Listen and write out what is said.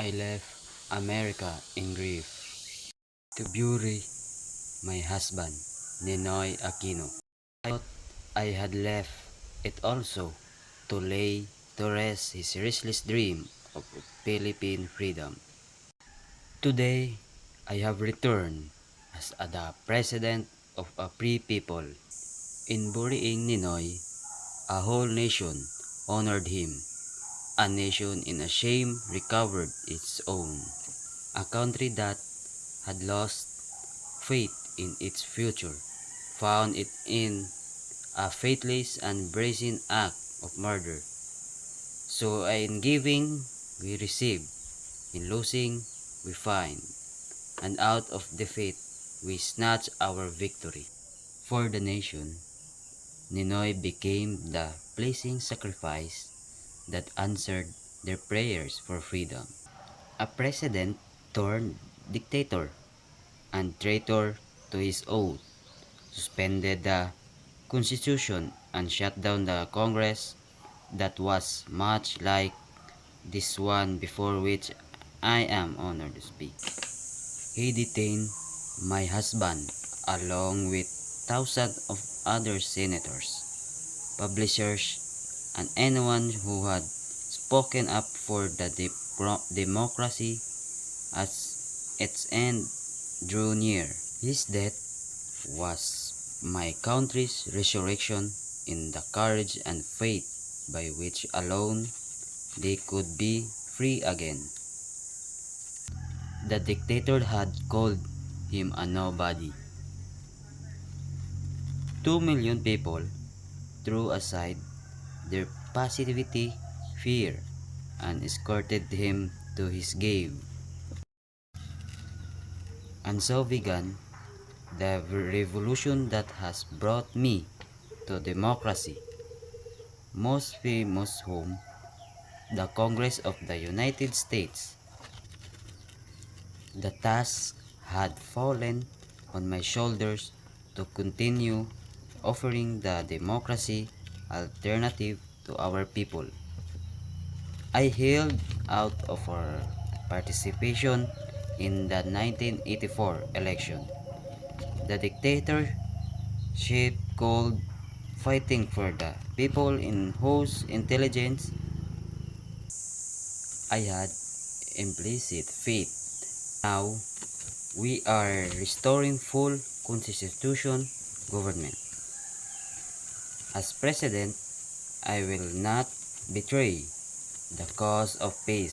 I left America in grief to bury my husband, Ninoy Aquino. I thought I had left it also to lay to rest his restless dream of Philippine freedom. Today, I have returned as the president of a free people. In burying Ninoy, a whole nation honored him. A nation in a shame recovered its own. A country that had lost faith in its future found it in a faithless and brazen act of murder. So in giving, we receive. In losing, we find. And out of defeat, we snatch our victory. For the nation, Ninoy became the pleasing sacrifice that answered their prayers for freedom. A president turned dictator and traitor to his oath, suspended the constitution and shut down the Congress that was much like this one before which I am honored to speak. He detained my husband along with thousands of other senators, publishers, and anyone who had spoken up for the democracy as its end drew near. His death was my country's resurrection in the courage and faith by which alone they could be free again. The dictator had called him a nobody. 2 million people threw aside their passivity, fear, and escorted him to his grave. And so began the revolution that has brought me to democracy, most famous home, the Congress of the United States. The task had fallen on my shoulders to continue offering the democracy alternative to our people. I held out of our participation in the 1984 election. The dictatorship called fighting for the people in whose intelligence I had implicit faith. Now, we are restoring full constitution government. As president, I will not betray the cause of peace.